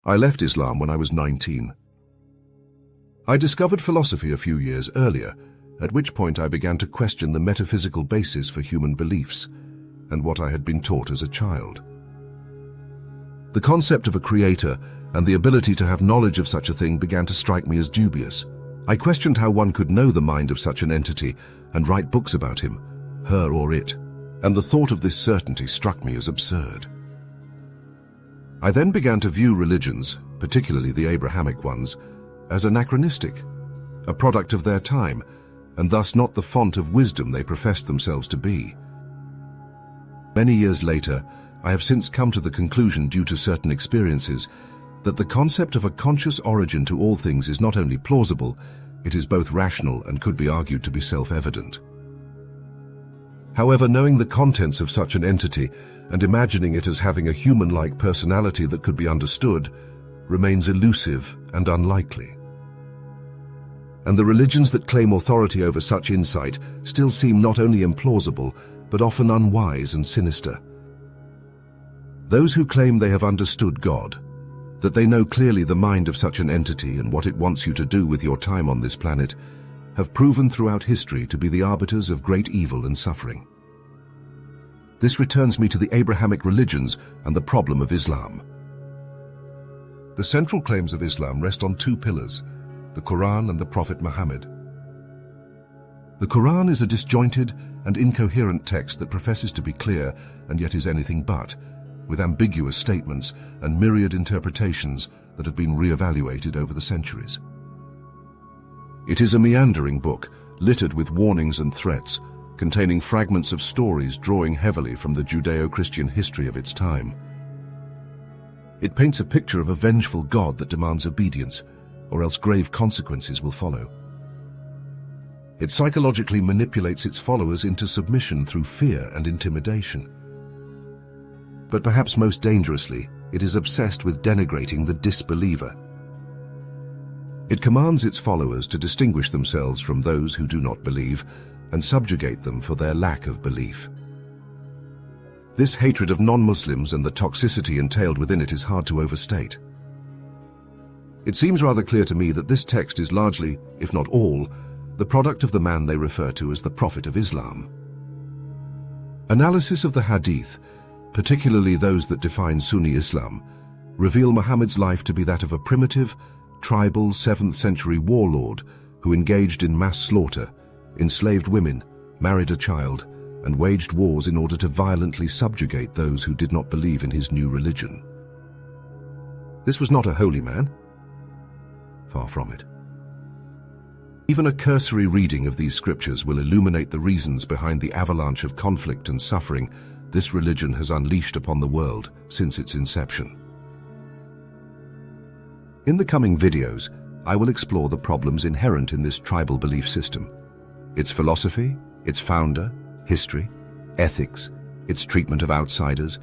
I left Islam when I was 19. I discovered philosophy a few years earlier, at which point I began to question the metaphysical basis for human beliefs and what I had been taught as a child. The concept of a creator and the ability to have knowledge of such a thing began to strike me as dubious. I questioned how one could know the mind of such an entity and write books about him, her or it, and the thought of this certainty struck me as absurd. I then began to view religions, particularly the Abrahamic ones, as anachronistic, a product of their time, and thus not the font of wisdom they professed themselves to be. Many years later, I have since come to the conclusion, due to certain experiences, that the concept of a conscious origin to all things is not only plausible, it is both rational and could be argued to be self-evident. However, knowing the contents of such an entity and imagining it as having a human-like personality that could be understood remains elusive and unlikely. And the religions that claim authority over such insight still seem not only implausible, but often unwise and sinister. Those who claim they have understood God, that they know clearly the mind of such an entity and what it wants you to do with your time on this planet, have proven throughout history to be the arbiters of great evil and suffering. This returns me to the Abrahamic religions and the problem of Islam. The central claims of Islam rest on two pillars, the Quran and the Prophet Muhammad. The Quran is a disjointed and incoherent text that professes to be clear and yet is anything but, with ambiguous statements and myriad interpretations that have been re-evaluated over the centuries. It is a meandering book, littered with warnings and threats, containing fragments of stories drawing heavily from the Judeo-Christian history of its time. It paints a picture of a vengeful God that demands obedience, or else grave consequences will follow. It psychologically manipulates its followers into submission through fear and intimidation. But perhaps most dangerously, it is obsessed with denigrating the disbeliever. It commands its followers to distinguish themselves from those who do not believe and subjugate them for their lack of belief. This hatred of non-Muslims and the toxicity entailed within it is hard to overstate. It seems rather clear to me that this text is largely, if not all, the product of the man they refer to as the Prophet of Islam. Analysis of the Hadith, particularly those that define Sunni Islam, reveal Muhammad's life to be that of a primitive, tribal 7th century warlord who engaged in mass slaughter, enslaved women, married a child, and waged wars in order to violently subjugate those who did not believe in his new religion. This was not a holy man. Far from it. Even a cursory reading of these scriptures will illuminate the reasons behind the avalanche of conflict and suffering this religion has unleashed upon the world since its inception. In the coming videos, I will explore the problems inherent in this tribal belief system, its philosophy, its founder, history, ethics, its treatment of outsiders,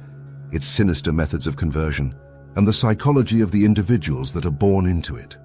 its sinister methods of conversion, and the psychology of the individuals that are born into it.